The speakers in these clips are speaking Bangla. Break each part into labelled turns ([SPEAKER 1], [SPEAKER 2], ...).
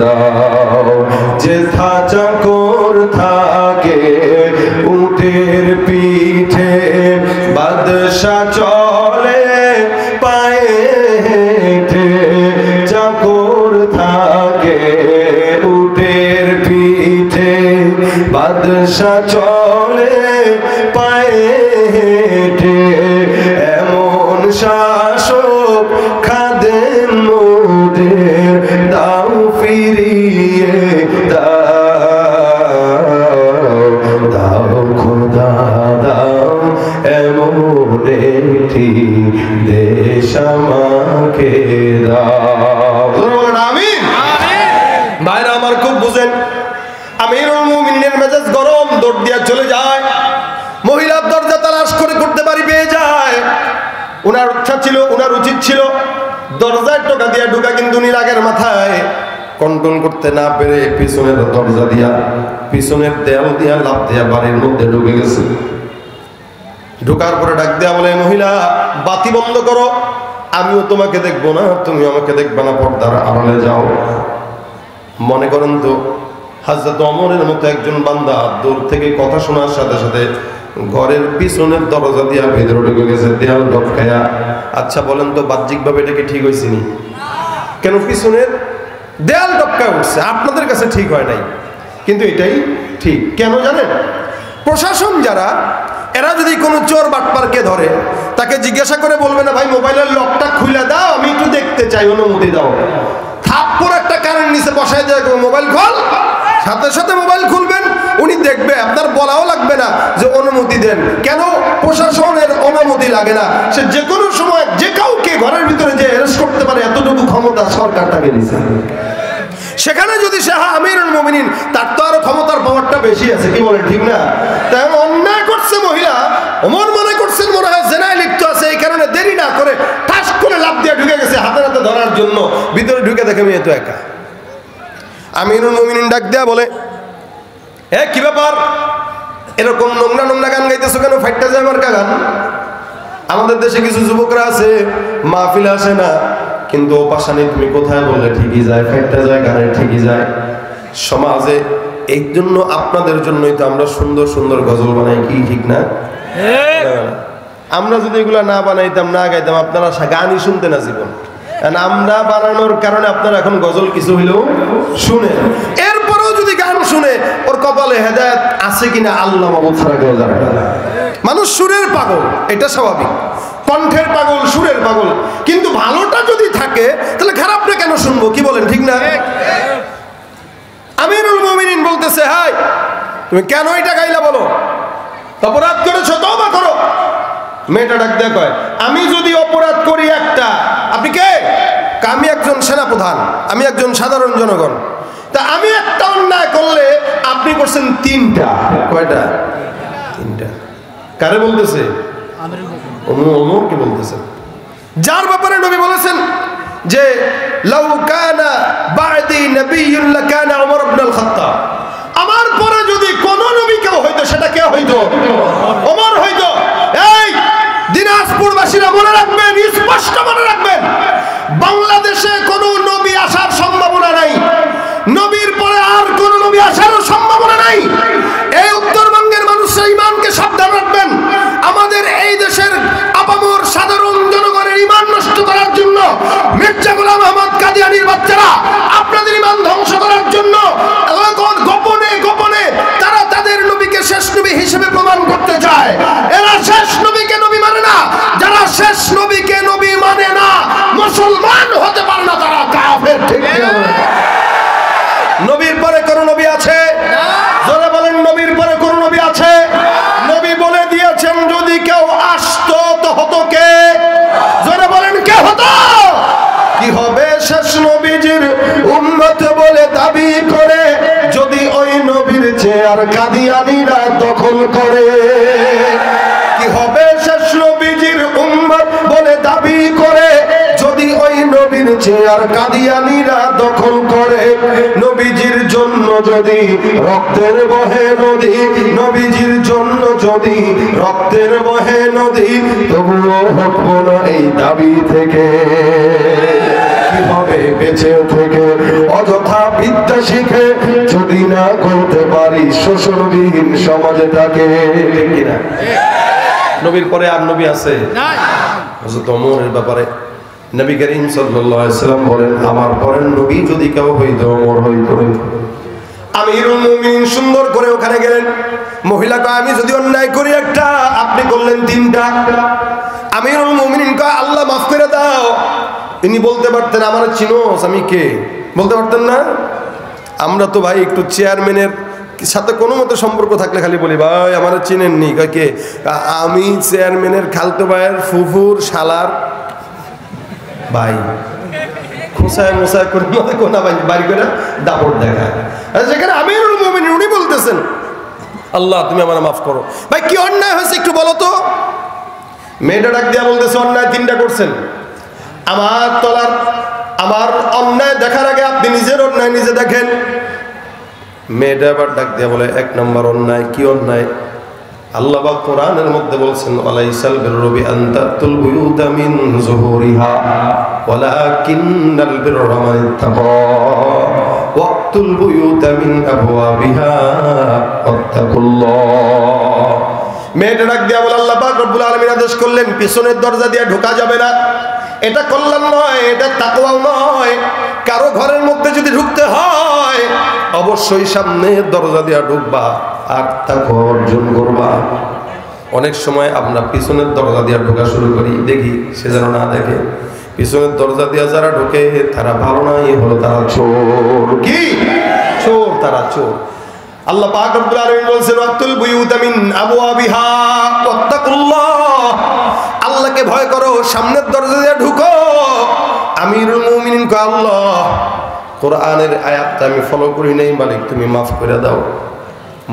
[SPEAKER 1] দাও যেথা চাকর থাকে উটের পিঠে বাদশা চলে পায়ে হেঁটে চাকর থাকে উটের পিঠে বাদশা চলে পায়ে হেঁটে এমন শাসক খাদেম মোদের দাও ফিরিয়ে দাও খোদা দাও এমন একটি দেশ আমাকে দাও। আমিন। ভাইরা আমার খুব বুঝেন, আমিরুল মুমিনের মেজাজ গরম, দৌড় দিয়া চলে যায়, মহিলার দরজা তালাশ করে করতে পারি পেয়ে যায়। উনার ইচ্ছা ছিল, উনার উচিত ছিল দরজায় টোকা দিয়া ঢুকা, কিন্তু উনি রাগের মাথায় কন্ট্রোল করতে না পেরে পিছনের দরজা দিয়া পিছনের দেয়াল দিয়া লাফ দিয়া বাড়ির মধ্যে ঢুকে গেছে। ঢোকার পরে ডাক দেয়া বলে, মহিলা বাতি বন্ধ করো, আমিও তোমাকে দেখবো না, তুমি আমাকে দেখবে না, পর্দার আড়ালে যাও। মনে করেন তো হযরত ওমরের মতো একজন বান্দা দূর থেকে কথা শোনার সাথে সাথে ঘরের পিছনের দরজা দিয়া ভেতরে ঢুকে গেছে, দেয়াল ঢটকায়া। আচ্ছা বলেন তো বাহ্যিকভাবে এটা কি ঠিক হয়েছে নি? কেন পিছনের দেয়াল ঢটকায় উঠছে, আপনাদের কাছে ঠিক হয় নাই, কিন্তু এটাই ঠিক। কেন জানেন? প্রশাসন যারা, এরা যদি কোনো চোর বাটপারকে ধরে, তাকে জিজ্ঞাসা করে বলবে না ভাই মোবাইলের লকটা খুলে দাও, আমি একটু দেখতে চাই, অনুমতি দাও। থাপ্পড় একটা কারেন্ট নিচে বসায় দেয়, মোবাইল খোল, সাথে সাথে মোবাইল খুলবেন, উনি দেখবে, আপনার বলাও লাগবে না যে অনুমতি দেন। কেন? প্রশাসনের অনুমতি লাগে না, সে যে কোনো সময় যে কাউকে ঘরের ভিতরে যে অ্যারেস্ট করতে পারে, এতটুকু ক্ষমতা সরকার তাকে দিয়েছে। সেখানে যদি সে আমিরুল মুমিনিন, তার তো আরো ক্ষমতার পাওয়ারটা বেশি আছে, কি বলেন ঠিক না? তাই অন্যায় করছে মহিলা, ওমর মনে করছেন মনে হয় জেনায় লিপ্ত আছে, এই কারণে দেরি না করে ঠাস করে লাফ দিয়ে ঢুকে গেছে হাতে হাতে ধরার জন্য। ভিতরে ঢুকে দেখে মেয়ে তো একা। আমিরুল মুমিনিন ডাক দেয়া বলে, এ কি ব্যাপার, এরকম নোংরা নোংরা গান গাইতেছো কেন? ফাইটটা যায় আমার গান। আমাদের দেশে কিছু যুবকরা আছে, মাহফিলে আসে না, কিন্তু ও পাশানি তুমি কোথায় বললে ঠিকই যায়, ফাইটটা যায়, গানের ঠিকই যায়। সমাজে এই জন্য আপনাদের জন্যই তো আমরা সুন্দর সুন্দর গজল বানাই, কি ঠিক না? আমরা যদি এগুলা না বানাইতাম, না গাইতাম, আপনারা গানই শুনতে না জীবন। আমরা বানানোর কারণে আপনারা এখন গজল কিছু হইলেও শুনে, এরপরেও যদি গান শুনে ওর কপালে হেদায়েত আছে কিনা আল্লাহ মাবুদ ছাড়া কেউ জানে না। মানুষ সুরের পাগল, এটা স্বাভাবিক, কণ্ঠের পাগল, সুরের পাগল, কিন্তু ভালোটা যদি থাকে তাহলে খারাপটা কেন শুনবো, কি বলেন ঠিক না? আমিরুল মুমিনিন বলতেছে, হাই তুমি কেন এটা গাইলা বলো, অপরাধ করেছো, তওবা করো। মেয়েটা ডাক দেয়া কয়, আমি যদি অপরাধ করি একটা, আপনি কে? আমি একজন সেনাপ্রধান, আমি একজন সাধারণ জনগণ, তা আমি একটা অন্যায় করলে আপনি করছেন তিনটা। কয়টা? তিনটা। কারে বলতেছে? ওমরকে বলতেছেন, যার ব্যাপারে নবী বলেছেন যে লাউ কানা বা'দি নাবিয়্যুন লাকানা ওমর ইবনুল খাত্তাব, আমার পরে যদি কোন নবী কেউ হইতো সেটা কে হইতো? ওমর হইতো। এই দিনাজপুরবাসীরা মনে রাখবেন, স্পষ্ট মনে রাখবেন, বাংলাদেশে কোন নবী আসার সম্ভাবনা নাই, নবীর পরে আর কোন নবী আসারও সম্ভাবনা নাই। এই উত্তরবঙ্গের মানুষরা ইমানকে সাবধান রাখবেন। আমাদের এই দেশের আপামর সাধারণ জনগণের ইমান নষ্ট করার জন্য মির্জা গোলাম আহমদ কাদিয়ানীর বাচ্চারা আপনাদের ইমান ধ্বংস করার জন্য গোপনে গোপনে তারা তাদের নবীকে শেষ নবী হিসেবে প্রমাণ করতে চায়। এরা শেষ নবীকে নবী মানে না। যারা শেষ নবীকে নবী মানে না, মুসলমান হতে পারে না, তারা কাফের। ঠিক না? নবীর পরে কোন নবী আছে? যারা বলেন নবীর পরে কোন নবী আছে? নবী বলে দিয়েছেন যদি কেউ আসতো তো হতো কে? যারা বলেন কে হতো? কি হবে শেষ নবীজির উম্মত বলে দাবি করে যদি ওই নবীর চেয়ার কাদিয়ানীরা দখল করে? কি হবে শেষ নবীজির উম্মত বলে দাবি করে যদি ওই নবীর চেয়ার কাদিয়ানীরা দখল করে? নবীজির জন্য যদি রক্তের বহে নদী, নবীজির জন্য যদি রক্তের বহে নদী, তবুও হটবো না এই দাবি থেকে। কি হবে বেঁচে থেকে অযথা বৈষম্যহীন সমাজে থাকে, ঠিক কিনা? নবীর পরে আর নবী আছে? হযরত ওমরের ব্যাপারে নবী করিম সাল্লাল্লাহু আলাইহি ওয়াসাল্লাম বলেন, আমার পরের নবী যদি কেউ হইতো ওমর হইতো। আমিরুল মুমিনিন সুন্দর করে ওখানে গেলেন। মহিলা কয়, আমি যদি অন্যায় করি একটা, আপনি করলেন তিনটা। আমিরুল মুমিনিন কয়, আল্লাহ মাফ করে দাও। তিনি বলতে পারতেন, আমার চিনো আমি কে, বলতে পারতেন না? আমরা তো ভাই একটু চেয়ারম্যানের সাথে কোনো মতো সম্পর্ক থাকলে খালি বলি, ভাই আমার চিনেননি। কয় কে? আমি চেয়ারম্যানের খালতো ভাইয়ের ফুফুর শালার ভাই। খোসায় মোসায় করে মধ্যে কোনা বাড়ি করে দাপড় দেখায়। যেখানে আমিরুল মুমিনিন উনি বলতেছেন, আল্লাহ তুমি আমার মাফ করো। ভাই কি অন্যায় হয়েছে একটু বলো তো? মেয়েটা ডাক দিয়া বলতেছে, অন্যায় তিনটা করছেন। আমার অন্যায় দেখার আগে আপনি নিজের অন্যায় নিজে দেখেন। মেয়েটা আবার ডাক দিয়া বলে, এক নম্বর অন্যায়। কি অন্যায়? আল্লাহ পাক কোরআনের মধ্যে বলছেন, ওয়ালাইসাল বিররু বিআনতাতুল বুয়ুতা মিন যুহুরিহা ওয়ালাকিন্নাল বিররা মান ইত্তাকা ওয়াতুল বুয়ুতা মিন আবওয়াবিহা ওয়াত্তাকুল্লাহ। মেয়েটা ডাক দিয়া বলে, আল্লাহ পাক রব্বুল আলামিন আদেশ করলেন পিছনের দরজা দিয়ে ঢোকা যাবে না। এটা কল্যাণ নয়, এটা তাকওয়াও নয়। কারো ঘরের মধ্যে যদি ঢুকতে হয় অবশ্যই সামনের দরজা দিয়ে ঢুকবা আর তাকওয়া অর্জন করবা। অনেক সময় আমরা পিছনের দরজা দিয়ে ঢোকা শুরু করি, দেখি সে যেন না দেখে। পিছনের দরজা দিয়ে যারা ঢোকে তারা ভালো নাই, হলো তারা চোর। কি চোর? তারা চোর। আল্লাহ পাক রব্বুল আলামিন বলেছেন, ওয়াতুল বুয়ুতা মিন আবওয়াবিহা ওয়াত্তাকুল্লাহ। আল্লাহকে ভয় করো, সামনের দরজা দিয়ে ঢুকো। আমিরুল মুমিনিন কয়, আল্লাহ কোরআনের আয়াতটা আমি ফলো করি নাই, মালিক তুমি মাফ করে দাও।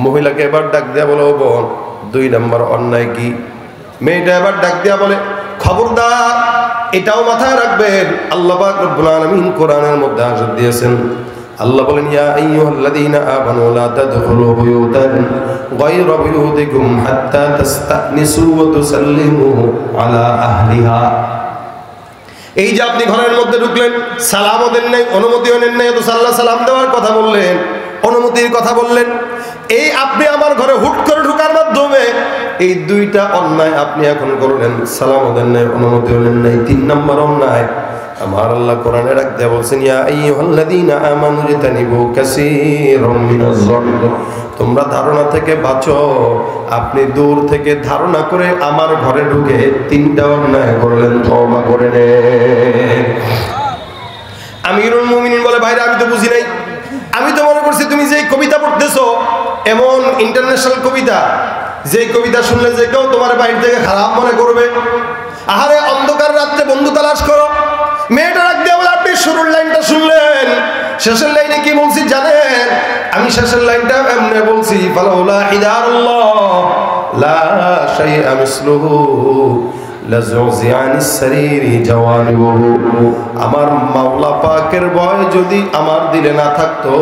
[SPEAKER 1] মহিলাকে এবার ডাক দিয়া বলে, ও বোন, 2 নম্বর অন্যায় কি? মেয়েটা এবার ডাক দিয়া বলে, খবরদার এটাও মাথায় রাখবেন, আল্লাহ পাক রব্বুল আলামিন কোরআনের মধ্যে আয়াত দিয়েছেন। আল্লাহ বলেন, ইয়া আইয়ুহাল্লাযীনা আমানু লা তাদখুলু বুয়ুতান গায়রা বুয়ুতিকুম হাত্তা তাস্তানিসু ওয়া তুসাল্লিমু আলা আহলিহা। এই যে আপনি ঘরের মধ্যে ঢুকলেন, সালামও দেন নাই, অনুমতিও নেন নাই, তো সাল্লাহ সালাম দেওয়ার কথা বললেন, অনুমতির কথা বললেন। এই আপনি আমার ঘরে হুট করে ঢুকার মাধ্যমে এই 2টা অন্যায় আপনি এখন করলেন। সালামও দেন নাই, অনুমতিও নেন নাই। 3 নম্বর অন্যায় আমার আল্লাহ কোরআনে রাখতে বলছেন, ইয়া আইয়ুহাল্লাযীনা আমানু ইজতানিবু কাসীরাম মিনাজ-যন্ন। তোমরা ধারণা থেকে বাঁচো। আপনি দূর থেকে ধারণা করে আমার ঘরে ঢুকে 3টা অন্যায় করলেন, তওবা করে নেন। আমিরুল মুমিনিন বলে, ভাইরা আমি তো বুঝি নাই, আমি তো মনে করছি তুমি যে কবিতা পড়তেছো এমন ইন্টারন্যাশনাল কবিতা, যে কবিতা শুনলে যে কেউ তোমার বাইরে থেকে খারাপ মনে করবে। আহারে অন্ধকার রাত্রে বন্ধু তালাশ করো। মেয়েটা রাখ দিয়ে বলে, আপনি শুরুর লাইনটা শুনলেন, শেষের লাইনে কি বলছি জানেন? আমি শেষের লাইনটা এমনি বলছি, ফালাউলা হিদারুল্লাহ লা শাইআ মিসলুহু লাযুযিআনিস সারীরি জাওয়ানিবুহু। আমার মাওলা পাকের ভয় যদি আমার দিলে না থাকতো,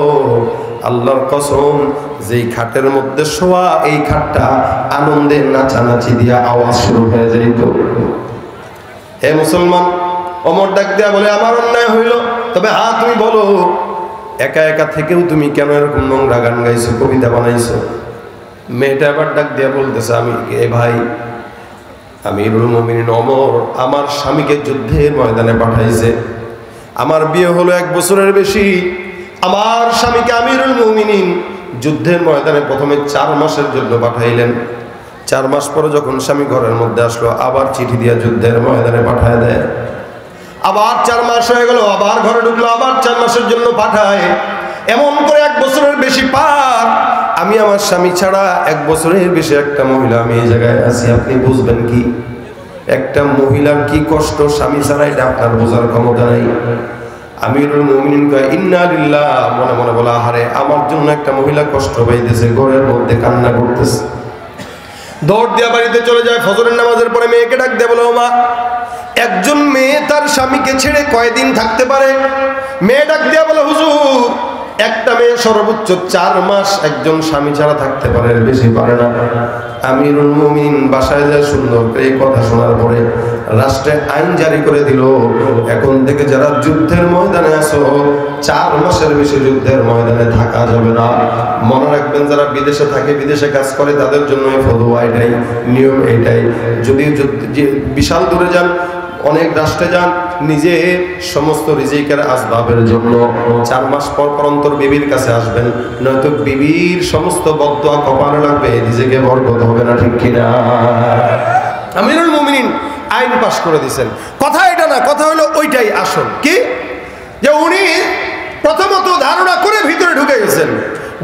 [SPEAKER 1] আল্লাহর কসম যেই খাটের মধ্যে শোয়া এই খাটটা আনন্দের নাচানাচি দিয়া আওয়াজ শুরু হয়ে যাইত। হে মুসলমান, ওমর ডাক দেয়া বলে, আমার অন্যায় হইল, তবে হ্যাঁ তুমি বলো, একা একা থেকেও তুমি কেন এরকম নোংরা গান গাইছো, কবিতা বানাইছো? মেয়েটা আবার ডাক দিয়া বলতেছে, আমি এ ভাই আমিরুল মুমিনিন ওমর আমার স্বামীকে যুদ্ধের ময়দানে পাঠাইছে। আমার বিয়ে হলো 1 বছরের বেশি। আমার স্বামীকে আমিরুল মুমিনিন যুদ্ধের ময়দানে প্রথমে 4 মাসের জন্য পাঠাইলেন। 4 মাস পরে যখন স্বামী ঘরের মধ্যে আসলো, আবার চিঠি দিয়া যুদ্ধের ময়দানে পাঠায় দেয়। আবার 4 মাস হয়ে গেল, আবার ঘরে ঢুকলো, আবার 4 মাসের জন্য পাঠায়। এমন করে 1 বছরের বেশি পার। আমি আমার স্বামী ছাড়া 1 বছরের বেশি একটা মহিলা আমি এই জায়গায় আছি। আপনি বুঝবেন কি একটা মহিলার কি কষ্ট স্বামী ছাড়া, এটা আপনার বোঝার ক্ষমতা নাই। আমিরুল মুমিনিন কয়, ইন্না লিল্লাহ। মনে মনে বলা, আহারে আমার জন্য একটা মহিলা কষ্ট পাইতেছে, ঘরের মধ্যে কান্না করতেছে। দৌড় দিয়া বাড়িতে চলে যায়। ফজরের নামাজের পরে মেয়েকে ডাক দিয়ে বলে, ও মা, একজন মেয়ে তার স্বামীকে ছেড়ে কয়দিন থাকতে পারে? মেয়ে ডাক দিয়া বলে, হুজুর একটা মেয়ে সর্বোচ্চ 4 মাস একজন স্বামী ছাড়া থাকতে পারে, এর বেশি পারে না। আমিরুল মুমিনিন বাসায় যায় সুন্দর করে এই কথা শোনার পরে রাষ্ট্রে আইন জারি করে দিল, এখন থেকে যারা যুদ্ধের ময়দানে আছো 4 মাসের বেশি যুদ্ধের ময়দানে থাকা যাবে না। মনে রাখবেন, যারা বিদেশে থাকে, বিদেশে কাজ করে, তাদের জন্য ফতোয়া এটাই, নিয়ম এটাই। যদি বিশাল দূরে যান, অনেক রাষ্ট্রে যান, নিজে সমস্ত রিজিকের আসবাবের জন্য 4 মাস পর পর অন্তর বিবির কাছে আসবেন, নয়তো বিবির সমস্ত বদদোয়া কপালে লাগবে, রিজিকে বরকত হবে না, ঠিক কিনা? আমিরুল মুমিনিন আইন পাশ করে দিয়েছেন। কথা এটা না, কথা হলো ওইটাই আসল। কি যে উনি প্রথমত ধারণা করে ভিতরে ঢুকে গেছেন,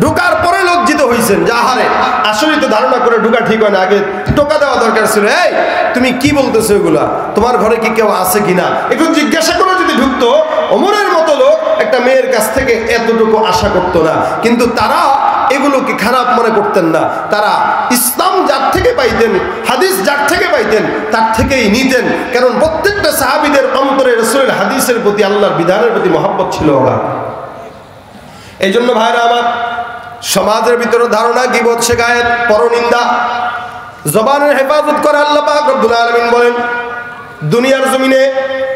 [SPEAKER 1] ঢুকার পরে লজ্জিত হয়েছেন যে আহারে, আসলে তো ধারণা করে ঢুকা ঠিক হয় না, আগে টোকা দেওয়া দরকার ছিল। এই তুমি কি বলতেছো এগুলা, তোমার ঘরে কি কেউ আছে কিনা, একটু জিজ্ঞাসা করে যদি ঢুকতো, ওমরের মতো লোক একটা মেয়ের কাছ থেকে এতটুকু আশা করতো না। কিন্তু তারা এগুলোকে খারাপ মনে করতেন না, তারা ইসলাম যার থেকে পাইতেন, হাদিস যার থেকে পাইতেন, তার থেকেই নিতেন। কারণ প্রত্যেকটা সাহাবীদের অন্তরে রাসূলের হাদিসের প্রতি, আল্লাহর বিধানের প্রতি মহব্বত ছিল। এই জন্য ভাইরা আমার, সমাজের ভিতরে ধারণা, গীবত, শিকায়েত, পরনিন্দা, জবানের হেফাজত করে আল্লাহ পাক রব্বুল আলামিন বলেন, দুনিয়ার জমিনে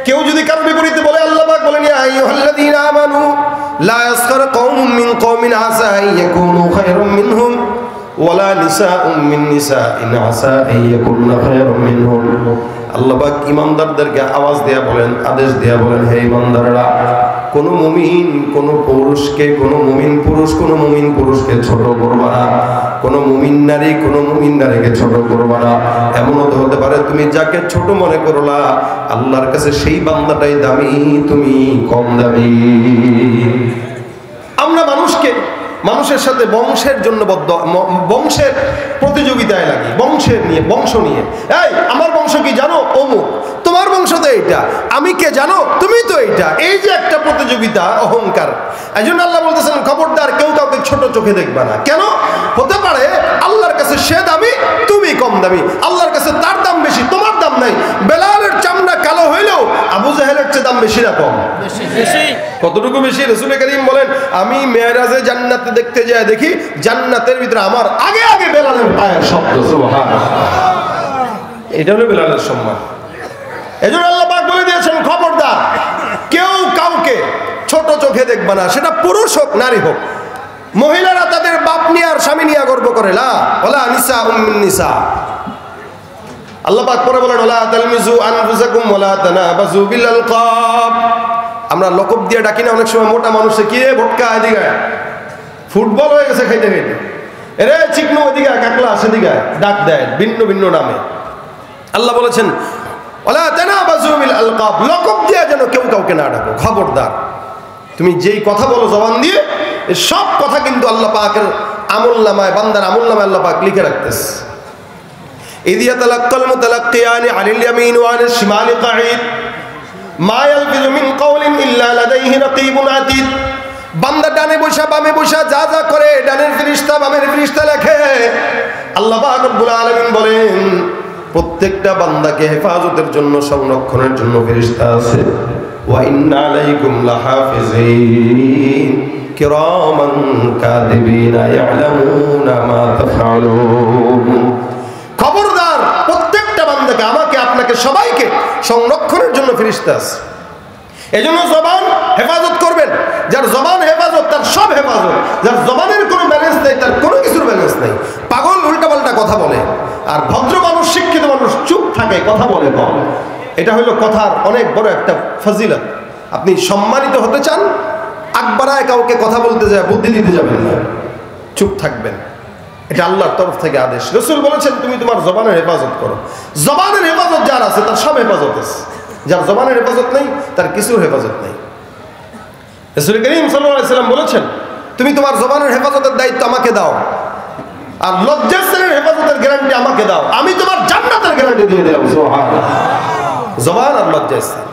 [SPEAKER 1] কেউ যদি কারো বিপরীতে বলে, আল্লাহ পাক বলেন, ইয়া আইয়ুহাল্লাযীনা আমানু লা ইয়াসখার কওমুম মিন কওমিন আসা আন ইয়াকুনু খায়রাম মিনহুম ওয়ালা নিসাউম মিন নিসাইন আসা আন ইয়াকুননা খায়রাম মিনহুম। আল্লাহ পাক ঈমানদারদেরকে আওয়াজ দেয়া বলেন, আদেশ দেয়া বলেন, হে ঈমানদাররা, কোন মুমিন কোন পুরুষকে, কোন মুমিন পুরুষ কোন মুমিন পুরুষকে ছোট করবা না, কোন মুমিন নারী কোন মুমিন নারীকে ছোট করবা না। এমনও তো হতে পারে তুমি যাকে ছোট মনে করলা, আল্লাহর কাছে সেই বান্দাটাই দামি, তুমি কম দামি। আমরা মানুষের সাথে বংশের জন্য বংশের প্রতিযোগিতায় লাগি, বংশ নিয়ে। এই আমার বংশ কি জানো, অমুক, তোমার বংশ তো এইটা, আমি কে জানো, তুমি তো এইটা। এই যে একটা প্রতিযোগিতা, অহংকার। এই জন্য আল্লাহ বলতেছেন, খবরদার কেউ কাউকে ছোট চোখে দেখবা না। কেন? হতে পারে আল্লাহর কাছে সে দামি, তুমি কম দামি, আল্লাহর কাছে তার দাম বেশি, তোমার দাম নাই। বেলালের চামড়া কালো হইলেও আবু জাহেলের চেয়ে দাম বেশি না কম? কতটুকু বেশি? রাসূল কারীম বলেন, আমি মেরাজে জান্নাতে দেখতে যায় দেখি জান্নাতের ভিতরে আমার আগে আগে বেলালের পায়ের শব্দ। সুবহানাল্লাহ, এটা হলো বেলালের সম্মান। এজন্য আল্লাহ পাক বলে দিয়েছেন, খবরদার কেউ কাউকে ছোট চোখে দেখবা না, সেটা পুরুষ হোক নারী হোক। মহিলারা তাদের বাপ নিয়ে আর স্বামী নিয়ে গর্ব করে, লা ওয়ালা নিসা মিন নিসা। আল্লাহ পাক পরে বলেন, ওয়ালা তালমিজু আনফুসাকুম ওয়ালা তানাবাজু বিল আলকাব। আমরা লকব দিয়ে ডাকি না অনেক সময় মোটা মানুষে, কি রে ভটকা এদিকে, ফুটবল হয়ে গেছে খাইতে খাইতে, এরে চিকনো এদিকে, কাকলা সেদিকে ডাক দেয় ভিন্ন ভিন্ন নামে। আল্লাহ বলেছেন, ওয়ালা তানাবাজু বিল আলকাব, লকব দিয়ে যেন কেউ কাউকে না ডাকো। খবরদার, তুমি যেই কথা বলো জবান দিয়ে, সব কথা কিন্তু আল্লাহ পাকের আমলনামায়, বান্দার আমলনামায় আল্লাহ পাক লিখে রাখতেছে। ইয ইয়াতালাক্কাল মুতালাক্কিয়ানি আনিল ইয়ামিন ওয়া আনিশ শিমালি কাঈদ মা ইয়ালফিযু মিন কাওলিন ইল্লা লাদাইহি রাকীবুন আতীদ। বান্দা ডানে বসা বামে বসা যা যা করে, ডানের ফেরেশতা বামের ফেরেশতা লেখে। আল্লাহ পাক রব্বুল আলামিন বলেন, প্রত্যেকটা বান্দাকে হেফাজতের জন্য, সংরক্ষণের জন্য ফেরেশতা আছে। ওয়া ইন্না আলাইকুম লাহাফিজিন কিরামান কাতিবিনা ইয়ালামুনা মা তাফআলুন। খবরদার, প্রত্যেকটা বান্দাকে, আমাকে আপনাকে সবাইকে সংরক্ষণের জন্য ফেরেশতা আছে। এজন্য জবান হেফাজত করবেন। যার জবান হেফাজত, তার সব হেফাজত। যার জবানের কোনো ব্যালেন্স নেই, তার কোনো কিছুর ব্যালেন্স নেই। পাগল উল্টাপাল্টা কথা বলে, আর ভদ্র মানুষ, শিক্ষিত মানুষ চুপ থাকে, কথা বলে কম। এটা হলো কথার অনেক বড় একটা ফজিলত। আপনি সম্মানিত হতে চান, আকবারায় কাউকে কথা বলতে যায় বুদ্ধি দিতে যাবেন না, চুপ থাকবেন। এটা আল্লাহর তরফ থেকে আদেশ। রাসূল বলেছেন, তুমি তোমার জবানের হেফাজত করো। জবানের হেফাজত যার আছে, তার সব হেফাজত আছে। যার জবানের হেফাজত নেই, তার কিছুর হেফাজত নেই। রাসূল কারীম সাল্লাল্লাহু আলাইহি ওয়াসাল্লাম বলেছেন, তুমি তোমার জবানের হেফাজতের দায়িত্ব আমাকে দাও, আর লজ্জাস্থানের হেফাজতের গ্যারান্টি আমাকে দাও, আমি তোমার জান্নাতের গ্যারান্টি দিয়ে দিলাম। সুবহানাল্লাহ। জবান আর লজ্জাস্থান,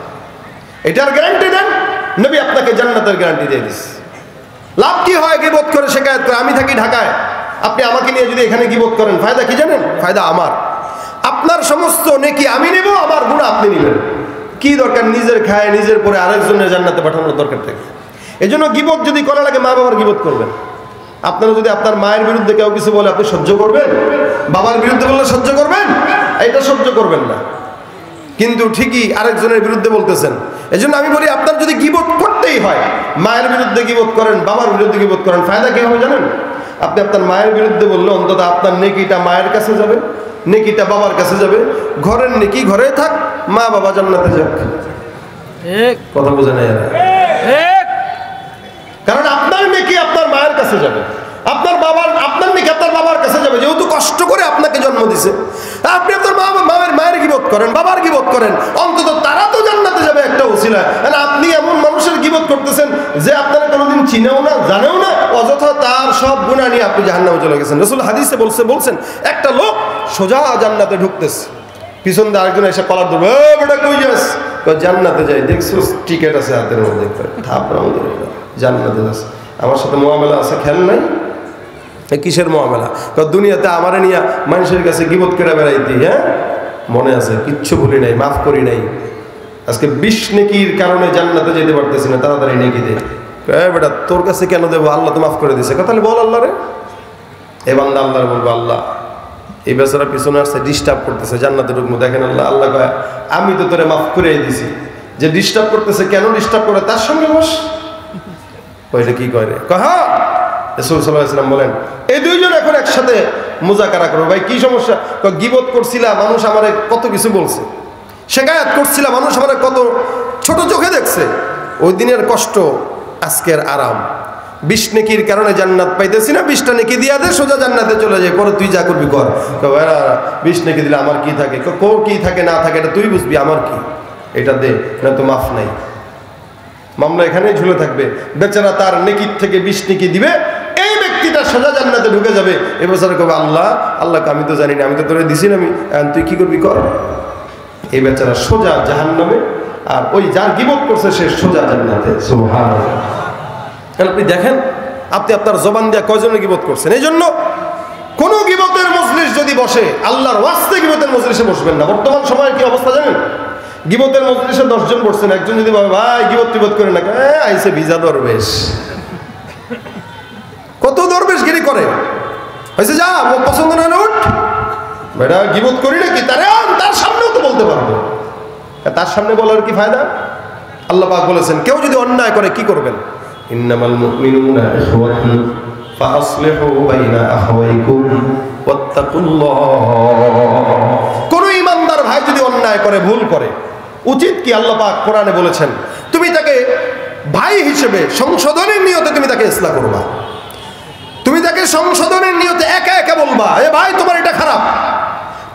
[SPEAKER 1] এটার গ্যারান্টি দেন, নবী আপনাকে জান্নাতের গ্যারান্টি দিয়ে দিচ্ছে। লাভ কি হয় গীবত করে, শিকায়েত করে? আমি থাকি ঢাকায়, আপনি আমাকে নিয়ে যদি এখানে গীবত করেন, ফায়দা কি জানেন? ফায়দা আমার, আপনার সমস্ত নেকি আমি নেব, আমার গুনাহ আপনি নেবেন। কি দরকার নিজের খায় নিজের পরে আরেকজনের জান্নাতে পাঠানোর দরকার থাকে?
[SPEAKER 2] এই জন্য গীবত যদি করা লাগে মা বাবার গীবত করবেন। আপনারা যদি আপনার মায়ের বিরুদ্ধে কেউ কিছু বলে আপনি সহ্য করবেন? বাবার বিরুদ্ধে বললে সহ্য করবেন? এটা সহ্য করবেন না, কিন্তু ঠিকই আরেকজনের বিরুদ্ধে বলতেছেন। এই জন্য আমি বলি, আপনার যদি গীবত করতেই হয়, মায়ের বিরুদ্ধে গীবত করেন, বাবার বিরুদ্ধে গীবত করেন, ফায়দা কি হবে জানেন? আপনি আপনার মায়ের বিরুদ্ধে বললে অন্তত আপনার নেকিটা মায়ের কাছে যাবে, নেকিটা বাবার কাছে যাবে। ঘরের নেকি ঘরে থাক, মা বাবা জান্নাতে যাক। কথা বোঝা নাই? কারণ আপনার নেকি আপনার মায়ের কাছে যাবে, আপনার নেকি আপনার বাবার কাছে যাবে, যেহেতু কষ্ট করে আপনাকে জন্ম দিছে। আপনি আপনার মায়ের গীবত করেন, বাবার গীবত করেন, অন্তত তারা তো জান্নাতে যাবে একটা ওসিলা। আপনি এমন মানুষের গীবত করতেছেন যে আপনারা কোনোদিন চিনেও না, জানেও না, অযথা তার সব গুনাহ নিয়ে আপনি জাহান্নামে চলে গেছেন। রাসূল হাদিসে বলছেন একটা লোক সোজা জান্নাতে ঢুকতেছে, পিছন দিয়ে আরেকজন এসে কলার ধরবে, বেটা কই যাস? জান্নাতে যাই। দেখছো টিকেট আছে হাতের মধ্যে, জান্নাতে যাস। আমার সাথে মুআমালা আছে, খেয়াল নাই? কিসের মুআমালা? দুনিয়াতে আমারে নিয়ে মানুষের কাছে গীবত করে বেড়াইতি। হ্যাঁ, মনে আছে, কিচ্ছু ভুলি নাই, মাফ করি নাই। আজকে 20 নেকির কারণে জান্নাতে যেতে পারতেছি না, তাড়াতাড়ি নেকি দে। বেটা তোর কাছে কেন দেবো? আল্লাহ তো মাফ করে দিছে। তাহলে বল আল্লাহ রে। এ বান্দা আল্লাহরে বলবো, আল্লাহ এই বেচারা পিছনে আসছে, ডিস্টার্ব করতেছে, জান্নাতে ঢুকবো। দেখেন আল্লাহ কয়, আমি তো তোরে মাফ করে দিছি, যে ডিস্টার্ব করতেছে কেন ডিস্টার্ব করে তার সঙ্গে বস। ওইটা কি করে? হ্যাঁ, রাসূল সাল্লাল্লাহু আলাইহি ওয়াসাল্লাম বলেন, এই দুইজন এখন একসাথে মুজাকারা করবে। ভাই কি সমস্যা? গীবত করছিলাম, মানুষ আমারে কত কিছু বলছে। শিকায়াত করছিলাম, মানুষ আমারে কত ছোট চোখে দেখছে। ওই দিনের কষ্ট, আজকের আরাম। 20 নেকির কারণে জান্নাত পাইতেছি না, 20টা নেকি দিয়া দে, সোজা জান্নাতে চলে যায়। পরে তুই যা করবি কর। 20 নেকি দিলে আমার কি থাকে? কি থাকে না থাকে এটা তুই বুঝবি, আমার কি? এটা দে, না তো মাফ নাই। মামলা এখানেই ঝুলে থাকবে। বেচারা তার নেকির থেকে 20 নেকি দিবে, এই ব্যক্তিটা সোজা জান্নাতে ঢুকে যাবে। এ বেচারা কবে, আল্লাহকে আমি তো জানি না, আমি তো তোরে দিছি না, তুই কি করবি কর। এই বেচারা সোজা জাহান্নামে, আর ওই যার গীবত করছে সে সোজা জান্নাতে। সুবহানাল্লাহ। আপনি দেখেন, আপনি আপনার জবান দিয়ে কয়জনের গীবত করছেন। এই জন্য কোন গীবতের মজলিস যদি বসে, আল্লাহর ওয়াস্তে গীবতের মজলিসে বসবেন না। বর্তমান সময়ের কি অবস্থা জানেন? গীবতের মজলিসে 10 জন বসছেন, একজন যদি ভাবে ভাই গীবত করে না, আইসে ভিজা দরবেশ। কত দরবেশগিরি করে, হয়েছে যা মুখ পছন্দ না উঠ বেটা, গীবত করি নাকি? তার সামনেও তো বলতে পারবো, তার সামনে বলার কি ফায়দা? আল্লাহ পাক বলেছেন, কেউ যদি অন্যায় করে কি করবেন? ইন্নামাল মুমিনুনা ইখওয়াতুন ফাআসলিহু বাইনা আখাওয়াইকুম ওয়াত্তাকুল্লাহ। কোন ঈমানদার ভাই যদি অন্যায় করে, ভুল করে, উচিত কি? আল্লাহ পাক কোরআনে বলেছেন, তুমি তাকে ভাই হিসেবে সংশোধনের নিয়তে তুমি তাকে ইসলাহ করবা। তুমি তাকে সংশোধনের নিয়তে একা একা বলবা, এ ভাই তোমার এটা খারাপ,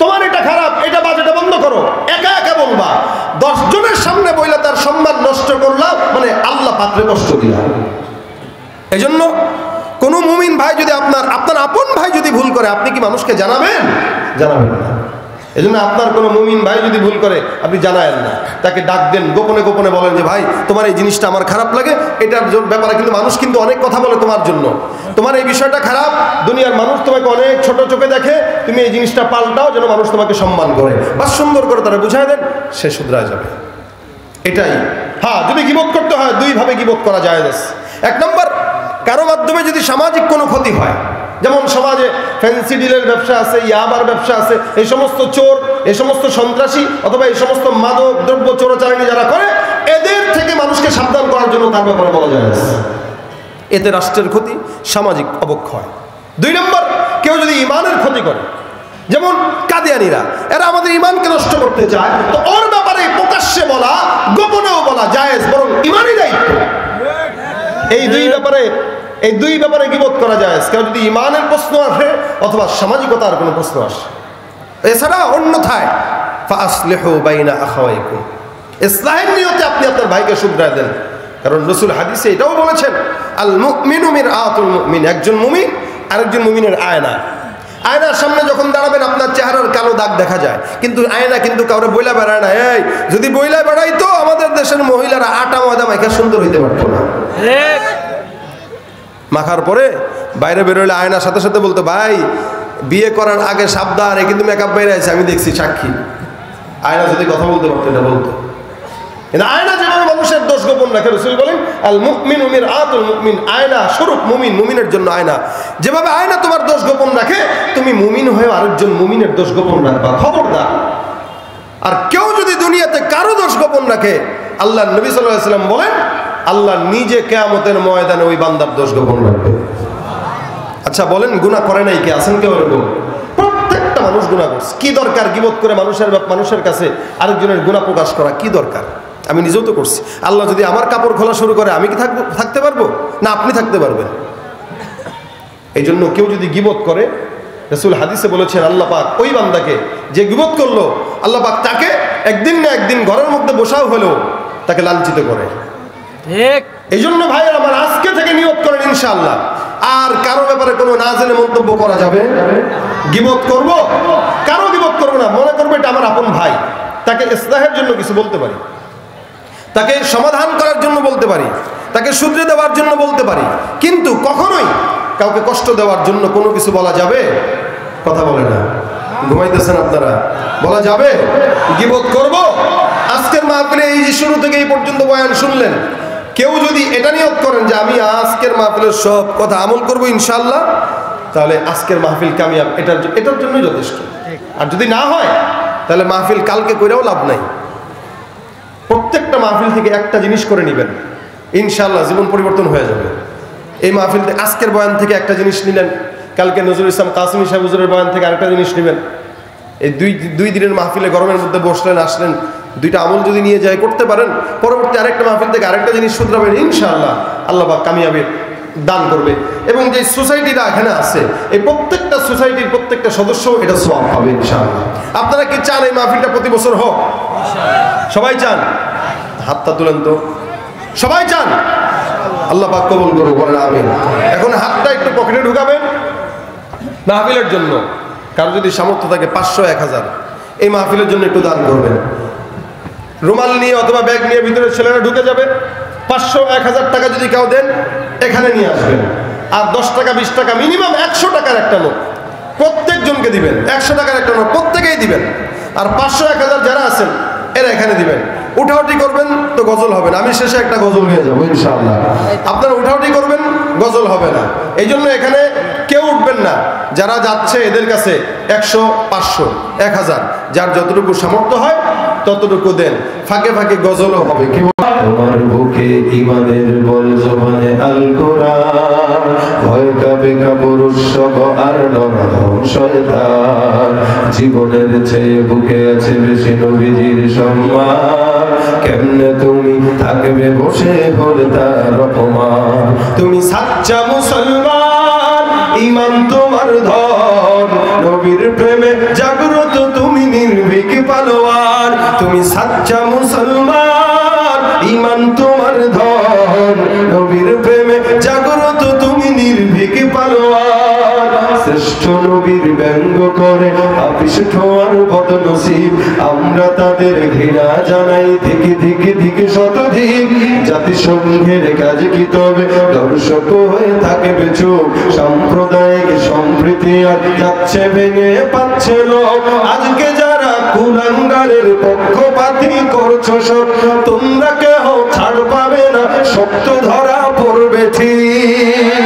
[SPEAKER 2] তোমার এটা খারাপ, এটা বাজেটা বন্ধ করো, একা একা বলবা। 10 জনের সামনে বইলা তার সম্মান নষ্ট করলাম, মানে আল্লাহ পাত্রে কষ্ট দিলাম। এই জন্য কোন মুমিন ভাই যদি আপনার আপন ভাই যদি ভুল করে, আপনি কি মানুষকে জানাবেন? জানাবেন না। এই জন্য আপনার কোনো মুমিন ভাই যদি ভুল করে, আপনি জানায়েন না, তাকে ডাক দেন, গোপনে গোপনে বলেন যে ভাই তোমার এই জিনিসটা আমার খারাপ লাগে, এটার ব্যাপারে কিন্তু মানুষ কিন্তু অনেক কথা বলে তোমার জন্য, তোমার এই বিষয়টা খারাপ, দুনিয়ার মানুষ তোমাকে অনেক ছোট চোখে দেখে, তুমি এই জিনিসটা পাল্টাও যেন মানুষ তোমাকে সম্মান করে। বা সুন্দর করে তারা বুঝায় দেন, সে শুধরায় যাবে। এটাই। হ্যাঁ, যদি গীবত করতে হয় 2 ভাবে গীবত করা যায়। 1 নম্বর, কারো মাধ্যমে যদি সামাজিক কোনো ক্ষতি হয়, যেমন সমাজে ফ্যান্সি ডিলের ব্যবসা আছে, ইয়াবার ব্যবসা আছে, এই সমস্ত চোর, এই সমস্ত সন্ত্রাসী অথবা এই সমস্ত মাদক দ্রব্য চোরাচালানি যারা করে, এদের থেকে মানুষকে সাবধান করার জন্য তার ব্যাপারে বলা যায়। এতে রাষ্ট্রের ক্ষতি, সামাজিক অবক্ষয়। 2 নম্বর, কেউ যদি ইমানের ক্ষতি করে, যেমন কাদিয়ানীরা, এরা আমাদের ইমানকে নষ্ট করতে চায়, তো ওর ব্যাপারে প্রকাশ্যে বলা, গোপনেও বলা জায়েজ, বরং ইমানই দায়িত্ব। এই দুই ব্যাপারে গীবত করা যায়। কেউ যদি ইমানের প্রশ্ন আসে অথবা সামাজিকতার কোনো প্রশ্ন আসে। এছাড়া অন্যথায় ফাসলিহু বাইনা আখাওয়াইকুম, ইসলাহের নিয়তে আপনি আপনার ভাইকে শুধরায় দেন। কারণ রাসূল হাদিসে এটাও বলেছেন, আল মুমিনু মিরআতুল মুমিন, একজন মুমিন আরেকজন মুমিনের আয়না। আয়নার সামনে যখন দাঁড়াবেন আপনার চেহারার কালো দাগ দেখা যায়, কিন্তু আয়না কিন্তু কাউরে বইলা বেড়ায় না। এই যদি বইলা বেড়াইতো আমাদের দেশের মহিলারা আটা ময়দা মাইখা সুন্দর হইতে পারতো না। মাখার পরে বাইরে বেরোলে আয়নার সাথে সাথে বলতো, ভাই বিয়ে করার আগে সাবধান, এ কিন্তু মেকআপ বাইরে আছে, আমি দেখছি সাক্ষী। আয়না যদি কথা বলতে পারতো এটা বলতো, কিন্তু আয়না যেভাবে বন্ধ মানুষের দোষ গোপন রাখে। রাসূল বলেন আল মুমিনু মিরআতুল মুমিন, আয়না স্বরূপ মুমিন, মুমিনের জন্য আয়না। যেভাবে আয়না তোমার দোষ গোপন রাখে, তুমি মুমিন হয়ে আরেকজন মুমিনের দোষ গোপন রাখবা, খবরদার। আর কেউ যদি দুনিয়াতে কারো দোষ গোপন রাখে, আল্লাহ নবী সাল্লাল্লাহু আলাইহি ওয়াসাল্লাম বলেন আল্লাহ নিজে কিয়ামতের ময়দানে ওই বান্দার দোষ গোপন রাখবে। আচ্ছা বলেন, গুনাহ করে নাই কে? আছেন কেউ এরকম? প্রত্যেকটা মানুষ গুনাহ করছে। কি দরকার গীবত করে মানুষের কাছে আরেকজনের গুনাহ প্রকাশ করা? কি দরকার? আমি নিজেও তো করছি। আল্লাহ যদি আমার কাপড় খোলা শুরু করে, আমি কি থাকতে পারবো? না আপনি থাকতে পারবেন? এই জন্য কেউ যদি গীবত করে, রাসূল হাদিসে বলেছেন আল্লাহ পাক ওই বান্দাকে যে গীবত করলো, আল্লাহ পাক তাকে একদিন না একদিন ঘরের মধ্যে বসাও হলেও তাকে লাঞ্ছিত করে।
[SPEAKER 3] ঠিক।
[SPEAKER 2] এই জন্য ভাইয়ের আমার, আজকে থেকে নিয়ত করেন ইনশাআল্লাহ আর কারো ব্যাপারে কোনো না জেনে মন্তব্য করা যাবে। গীবত করব, কারো গীবত করবো না। মনে করবো এটা আমার আপন ভাই, তাকে ইসলাহের জন্য কিছু বলতে পারি, তাকে সমাধান করার জন্য বলতে পারি, তাকে শুধরে দেওয়ার জন্য বলতে পারি, কিন্তু কখনোই কাউকে কষ্ট দেওয়ার জন্য কোনো কিছু বলা যাবে? কথা বলে না, ঘুমাইতেছেন আপনারা? বলা যাবে? গীবত করব? আজকের মাহফিলে এই যে শুরু থেকে এই পর্যন্ত বয়ান শুনলেন, কেউ যদি এটা নিয়ত করেন যে আমি আজকের মাহফিলের সব কথা আমল করব ইনশাআল্লাহ, তাহলে আজকের মাহফিল কামিয়াব, এটার জন্যই যথেষ্ট। আর যদি না হয় তাহলে মাহফিল কালকে কইরাও লাভ নাই। প্রত্যেকটা মাহফিল থেকে একটা জিনিস করে নেবেন, ইনশাআল্লাহ জীবন পরিবর্তন হয়ে যাবে। এই মাহফিল থেকে আজকের বয়ান থেকে একটা জিনিস নিলেন, কালকে নজরুল ইসলাম কাসিমি সাহেব হুজুরের বয়ান থেকে আরেকটা জিনিস নেবেন। এই দুই দিনের মাহফিলে গরমের মধ্যে বসলেন, আসলেন, দুইটা আমল যদি নিয়ে যায় করতে পারেন, পরবর্তী আরেকটা মাহফিল থেকে আরেকটা জিনিস শুধরাবেন, ইনশাআল্লাহ আল্লাহ পাক কামিয়াবের দান করবে। এবং যে সোসাইটিটা এখানে আছে, এই প্রত্যেকটা সোসাইটির প্রত্যেকটা সদস্য এটা সওয়াব পাবে ইনশাআল্লাহ। আপনারা কি চান এই মাহফিলটা প্রতি বছর হোক? সবাই চান? হাতটা তুলেন তো। সবাই চান? আল্লাহ পাক কবুল করুক, বলেন আমিন। এখন হাতটা একটু পকেটে ঢুকাবেন মাহফিলের জন্য। কারো যদি সামর্থ্য থাকে 500 1000 এই মাহফিলের জন্য একটু দান করবেন। রুমাল নিয়ে অথবা ব্যাগ নিয়ে ভিতরে ছেলেরা ঢুকে যাবে। 500 1000 টাকা যদি কেউ দেন, এখানে নিয়ে আসবেন। আর 10 টাকা 20 টাকা মিনিমাম 100 টাকার একটা নোট প্রত্যেকজনকে দিবেন। 100 টাকার একটা নোট প্রত্যেকেই দিবেন। আর 500 1000 যারা আছেন এরা এখানে দিবেন। উঠাউটি করবেন তো গজল হবে না, আমি শেষে একটা গজল হয়ে যাবো ইনশাআল্লাহ। আপনারা উঠাউটি করবেন, গজল হবে না। এই জন্য এখানে কেউ উঠবেন না। যারা যাচ্ছে এদের কাছে 100 500 1000 যার যতটুকু সামর্থ্য হয় ততটুকু দেন। ফাঁকে ফাঁকে গজলও হবে। কি
[SPEAKER 1] তোমার বুকে ইমানের বল জবানে আল কোরআন, ভয় কাঁপে কাপুরুষ সব আর নরম শয়তান। জীবনের চেয়ে বুকে আছে বেশি নবীজির সম্মান, কেমনে তুমি থাকবে বসে হলে তার অপমান।
[SPEAKER 2] তুমি সাচ্চা মুসলমান, ঈমান তোমার ধন, নবীর প্রেমে জাগ্রত তুমি নির্ভীক পালোয়ান। তুমি সাচ্চা মুসলমান, ঈমান তোমার ধন, নবীর প্রেমে জাগ্রত তুমি নির্ভীক পালোয়ান। শ্রেষ্ঠ নবীর ব্যঙ্গ করে আপিষ্ট আর বদনসিব, আমরা তাদের ঘৃণা জানাই থেকে থেকে থেকে শতধিক। জাতিসংঘের কাজ কি তবে দর্শক হয়ে থাকে চুপ, সাম্প্রদায়িক সম্প্রীতি আর যাচ্ছে ভেঙে পাচ্ছে লোক। আজকে যারা কুলাঙ্গারের পক্ষপাতী করছো সব, তোমরা কেহ ছাড় পাবে না, শক্ত ধরা পড়বে ঠিক।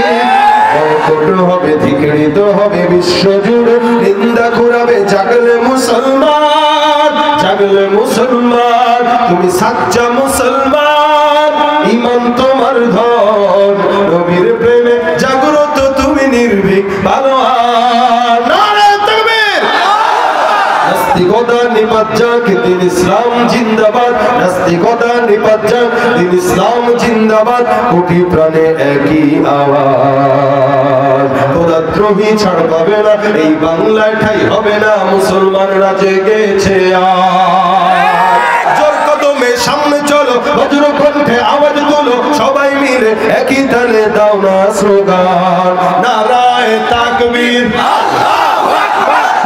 [SPEAKER 2] হবে ধিকৃত হবে বিশ্বজুড়ে, নিন্দা ঘুরাবে জাগলে মুসলমান, জাগলে মুসলমান। তুমি সাচ্চা মুসলমান, ঈমান তোমার ধন, নবীর প্রেমে জাগ্রত তুমি নির্ভীক পালোয়ান। নারে তাকবীর! নাস্তিকতা নিপাত যাক, দিন ইসলাম জিন্দাবাদ। নাস্তিকতা নিপাত যাক, দিন ইসলাম জিন্দাবাদ। কোটি প্রাণে একই আওয়াজ, খোদাদ্রোহী ছাড় পাবে না, এই বাংলায় ঠাই হবে না, মুসলমানরা জেগেছে আজ। জোর কদমে সামনে চলো, বজ্র কণ্ঠে আওয়াজ তোলো, সবাই মিলে একই তালে দাও না স্লোগান। নারায়ে তাকবীর,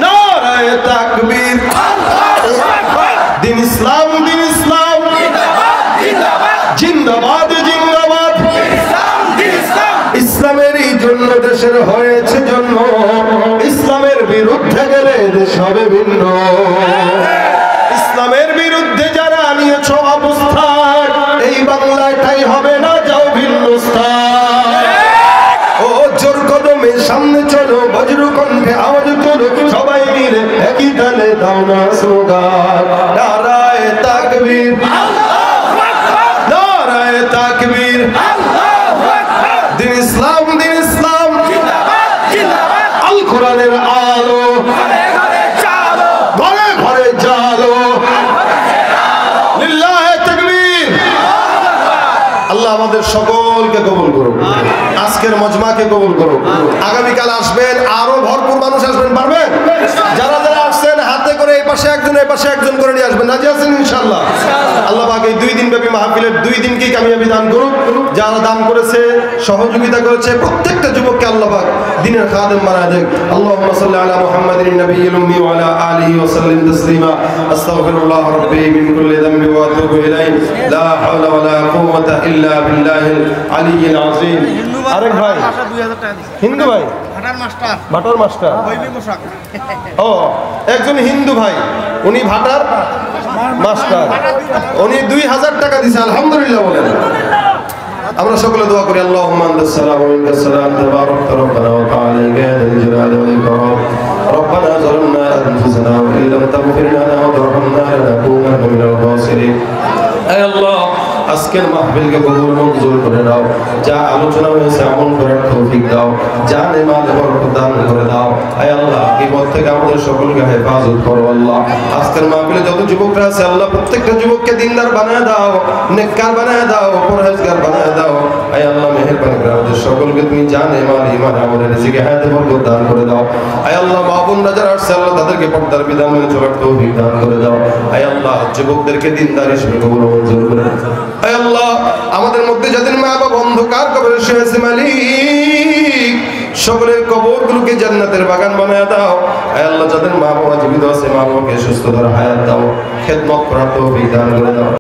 [SPEAKER 2] নারায়ে তাকবীর, দিন ইসলাম, দিন ইসলাম জিন্দাবাদ, জিন্দাবাদ। ইসলামেরই জন্য দেশের হয়েছে জন্ম, ইসলামের বিরুদ্ধে গেলে দেশ হবে ভিন্ন। ইসলামের বিরুদ্ধে যারা নিয়েছ অবস্থান, এই আমাদের সকলকে কবুল করুক, আজকের মজমাকে কবুল করুক। আগামীকাল আসবেন, আরো ভরপুর মানুষ আসবেন, পারবেন? যারা যারা আসছেন হাতে করে এই পাশে একজন করে নিয়ে আসবেন, রাজি আছেন ইনশাআল্লাহ? আল্লাহ পাক এই 2 দিন ব্যাপী মাহফিলের 2 দিনকেই কামিয়াবি দান করুক। যারা দান করেছে, সহযোগিতা করেছে, প্রত্যেকটা যুবককে আল্লাহ পাক দ্বীনের খাদেম বানায় দেন। আল্লাহুম্মা সাল্লি আলা মুহাম্মাদিন নাবিয়্যিল উম্মি ওয়া আলা আলিহি ওয়া সাল্লিম তাসলিমা। আস্তাগফিরুল্লাহ রাব্বি মিন কুল্লি যামবি ওয়া আতুবু ইলাইহি। লা হাওলা ওয়া লা কুওয়াতা ইল্লা বিল্লাহিল আলিয়্যিল আযীম। আরেক ভাই হিন্দু ভাই, ভাটার মাস্টার, ও একজন হিন্দু ভাই, উনি ভাটার মাস্টার, উনি 2000 টাকা দিয়েছে, আলহামদুলিল্লাহ বলেন। আমরা সকলে দোয়া করি, আল্লাহুম্মা আনতাস সালাম ওয়া মিনকাস সালাম, তাবারাকতা রাব্বানা ওয়া তাআলা ইয়া যাল জালালি ওয়াল ইকরাম। রব্বানা যালামনা আনফুসানা ওয়া ইল্লাম তাগফির লানা ওয়া তারহামনা লানাকুনান্না মিনাল খাসিরিন। আয় আল্লাহ, আজকের মাহফিলকে কবুল মঞ্জুর করে দাও। যা আলোচনা হয়েছে আমল করার তৌফিক দাও, যা নেমাজ বরকত দান করে দাও। আয় আল্লাহ, বিপদ থেকে আমাদের সকলকে হেফাজত করো আল্লাহ। আজকের মাহফিলে যত যুবকরা আছে আল্লাহ, প্রত্যেকটা যুবককে দিনদার বানায় দাও, নেককার বানায় দাও, পরহেজগার বানায় দাও। আয় আল্লাহ, মেহেরবানি করে আমাদের সকলকে তুমি জান ইমান ঈমান আমাদের রিজিকে হায়াতে বরকত দান করে দাও। আয় আল্লাহ, মা বোনরা যারা আসছে আল্লাহ, তাদেরকে পর্দার বিধান মেনে চলার তৌফিক দান করে দাও। আয় আল্লাহ, যুবকদেরকে দিনদার হিসেবে কবুল মঞ্জুর করে দাও। আয় আল্লাহ, আমাদের মধ্যে যাদের মা বাবা অন্ধকার কবরে শুয়ে আছে মালিক, সকলের কবরগুলোকে জান্নাতের বাগান বানায় দাও। আয় আল্লাহ, যাদের মা বাবা জীবিত আছে, মা বাবাকে সুস্থ ধরে হায়াত দাও, খেদমত করার তৌফিক দান করে দাও।